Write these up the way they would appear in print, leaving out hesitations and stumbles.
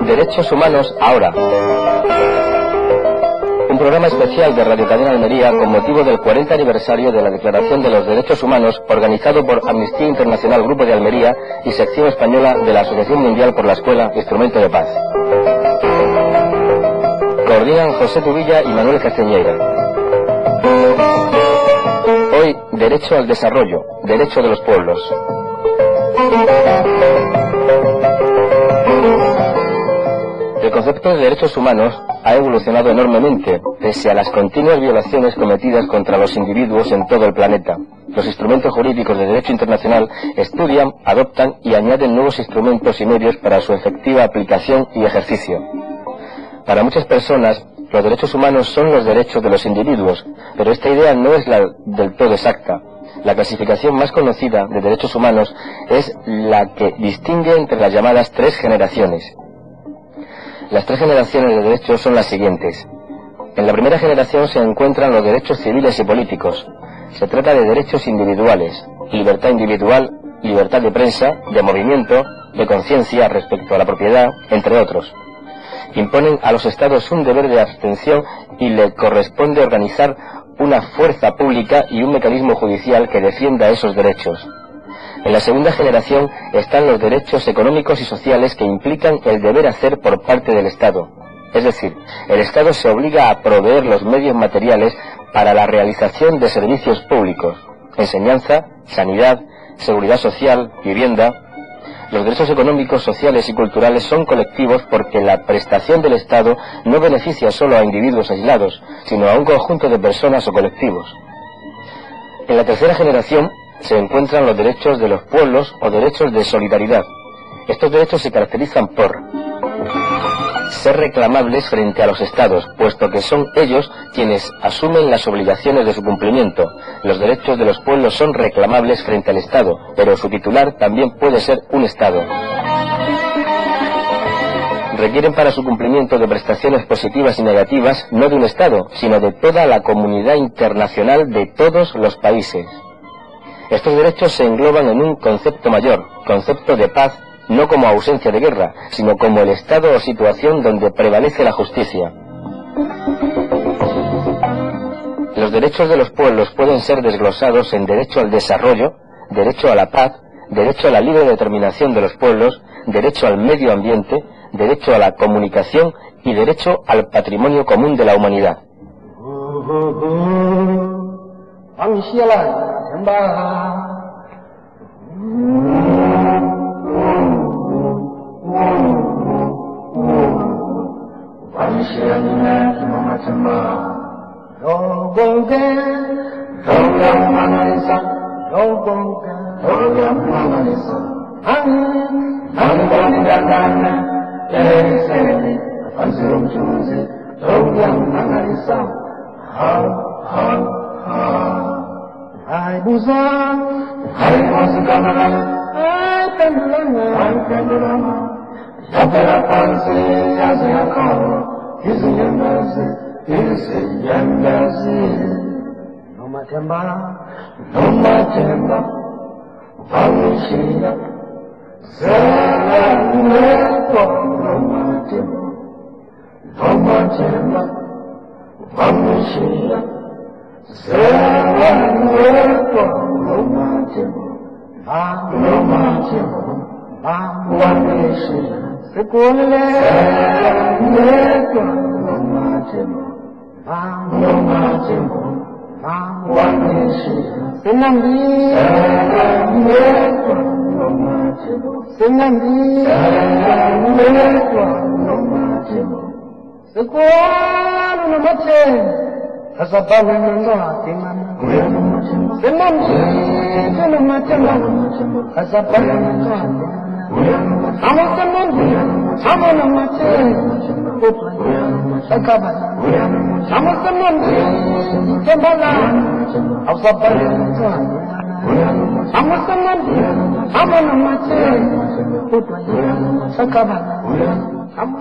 Derechos Humanos Ahora. Un programa especial de Radio Cadena Almería con motivo del 40 aniversario de la Declaración de los Derechos Humanos, organizado por Amnistía Internacional Grupo de Almería y sección española de la Asociación Mundial por la Escuela Instrumento de Paz. Coordinan José Tubilla y Manuel Castañeira. Hoy, derecho al desarrollo, derecho de los pueblos. El concepto de derechos humanos ha evolucionado enormemente, pese a las continuas violaciones cometidas contra los individuos en todo el planeta. Los instrumentos jurídicos de derecho internacional estudian, adoptan y añaden nuevos instrumentos y medios para su efectiva aplicación y ejercicio. Para muchas personas, los derechos humanos son los derechos de los individuos, pero esta idea no es la del todo exacta. La clasificación más conocida de derechos humanos es la que distingue entre las llamadas tres generaciones. Las tres generaciones de derechos son las siguientes. En la primera generación se encuentran los derechos civiles y políticos. Se trata de derechos individuales, libertad individual, libertad de prensa, de movimiento, de conciencia respecto a la propiedad, entre otros. Imponen a los estados un deber de abstención y le corresponde organizar una fuerza pública y un mecanismo judicial que defienda esos derechos. En la segunda generación están los derechos económicos y sociales que implican el deber hacer por parte del Estado. Es decir, el Estado se obliga a proveer los medios materiales para la realización de servicios públicos, enseñanza, sanidad, seguridad social, vivienda. Los derechos económicos, sociales y culturales son colectivos porque la prestación del Estado no beneficia solo a individuos aislados, sino a un conjunto de personas o colectivos. En la tercera generación se encuentran los derechos de los pueblos o derechos de solidaridad. Estos derechos se caracterizan por ser reclamables frente a los estados, puesto que son ellos quienes asumen las obligaciones de su cumplimiento. Los derechos de los pueblos son reclamables frente al Estado, pero su titular también puede ser un Estado. Requieren para su cumplimiento de prestaciones positivas y negativas, no de un Estado, sino de toda la comunidad internacional de todos los países. Estos derechos se engloban en un concepto mayor, concepto de paz, no como ausencia de guerra, sino como el estado o situación donde prevalece la justicia. Los derechos de los pueblos pueden ser desglosados en derecho al desarrollo, derecho a la paz, derecho a la libre determinación de los pueblos, derecho al medio ambiente, derecho a la comunicación y derecho al patrimonio común de la humanidad. Hai busan, hai masukana, hai pendulana, yaperakan siasakau, isinyandasi, noma temba, pamishiya, zalaneto, noma temba, pamishiya.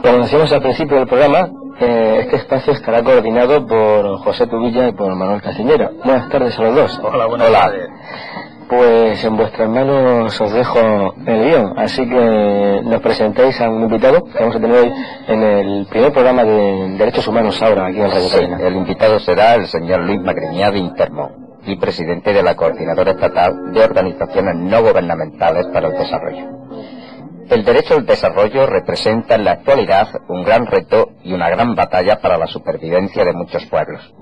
Como decíamos al principio del programa, este espacio estará coordinado por José Tubilla y por Manuel Castañeira. Buenas tardes a los dos. Hola, buenas tardes. Pues en vuestras manos os dejo el guión, así que nos presentéis a un invitado que vamos a tener hoy en el primer programa de Derechos Humanos ahora aquí en Radio Cadena. El invitado será el señor Luis Magriñá de Intermón y presidente de la Coordinadora Estatal de Organizaciones No Gubernamentales para el Desarrollo. El derecho al desarrollo representa en la actualidad un gran reto y una gran batalla para la supervivencia de muchos pueblos.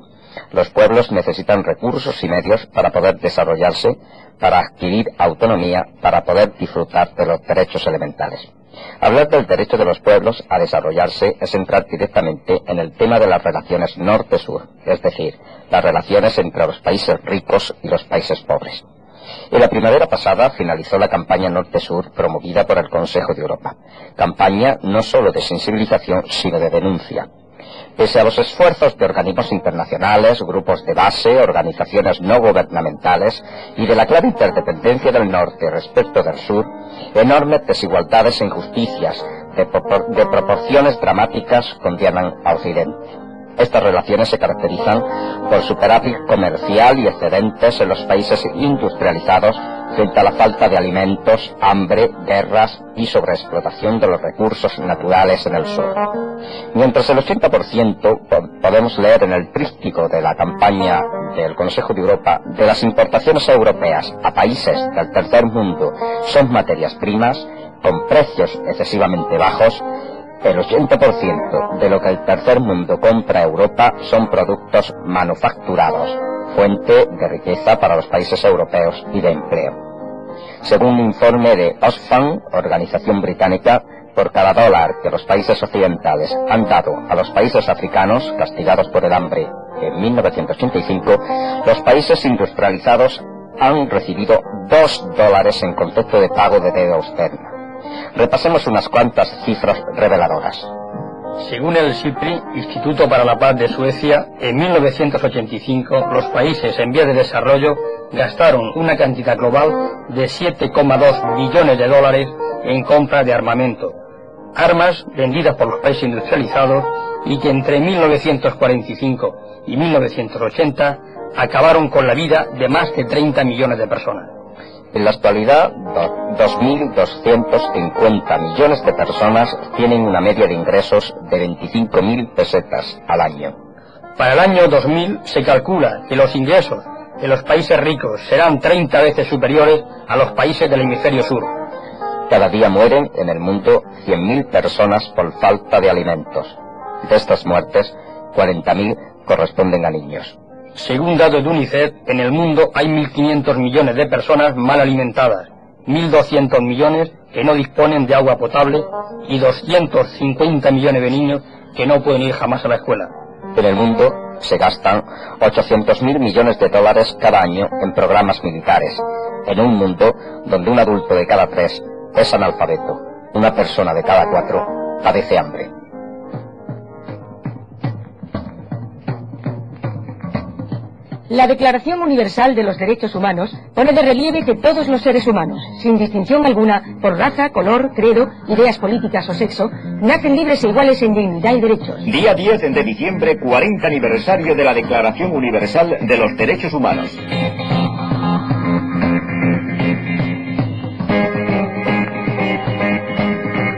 Los pueblos necesitan recursos y medios para poder desarrollarse, para adquirir autonomía, para poder disfrutar de los derechos elementales. Hablar del derecho de los pueblos a desarrollarse es entrar directamente en el tema de las relaciones norte-sur, es decir, las relaciones entre los países ricos y los países pobres. En la primavera pasada finalizó la campaña Norte-Sur promovida por el Consejo de Europa. Campaña no solo de sensibilización, sino de denuncia. Pese a los esfuerzos de organismos internacionales, grupos de base, organizaciones no gubernamentales y de la clara interdependencia del norte respecto del sur, enormes desigualdades e injusticias de proporciones dramáticas condenan a Occidente. Estas relaciones se caracterizan por superávit comercial y excedentes en los países industrializados frente a la falta de alimentos, hambre, guerras y sobreexplotación de los recursos naturales en el sur. Mientras el 80%, podemos leer en el tríptico de la campaña del Consejo de Europa, de las importaciones europeas a países del tercer mundo son materias primas, con precios excesivamente bajos, el 80% de lo que el tercer mundo compra a Europa son productos manufacturados, fuente de riqueza para los países europeos y de empleo. Según un informe de Oxfam, organización británica, por cada dólar que los países occidentales han dado a los países africanos castigados por el hambre en 1985, los países industrializados han recibido $2 en concepto de pago de deuda externa. Repasemos unas cuantas cifras reveladoras. Según el SIPRI, Instituto para la Paz de Suecia, en 1985 los países en vías de desarrollo gastaron una cantidad global de $7,2 billones en compra de armamento, armas vendidas por los países industrializados y que entre 1945 y 1980 acabaron con la vida de más de 30 millones de personas. En la actualidad, 2.250 millones de personas tienen una media de ingresos de 25.000 pesetas al año. Para el año 2000 se calcula que los ingresos de los países ricos serán 30 veces superiores a los países del hemisferio sur. Cada día mueren en el mundo 100.000 personas por falta de alimentos. De estas muertes, 40.000 corresponden a niños. Según datos de UNICEF, en el mundo hay 1.500 millones de personas mal alimentadas, 1.200 millones que no disponen de agua potable y 250 millones de niños que no pueden ir jamás a la escuela. En el mundo se gastan 800.000 millones de dólares cada año en programas militares, en un mundo donde un adulto de cada 3 es analfabeto, una persona de cada 4 padece hambre. La Declaración Universal de los Derechos Humanos pone de relieve que todos los seres humanos, sin distinción alguna por raza, color, credo, ideas políticas o sexo, nacen libres e iguales en dignidad y derechos. Día 10 de diciembre, 40 aniversario de la Declaración Universal de los Derechos Humanos.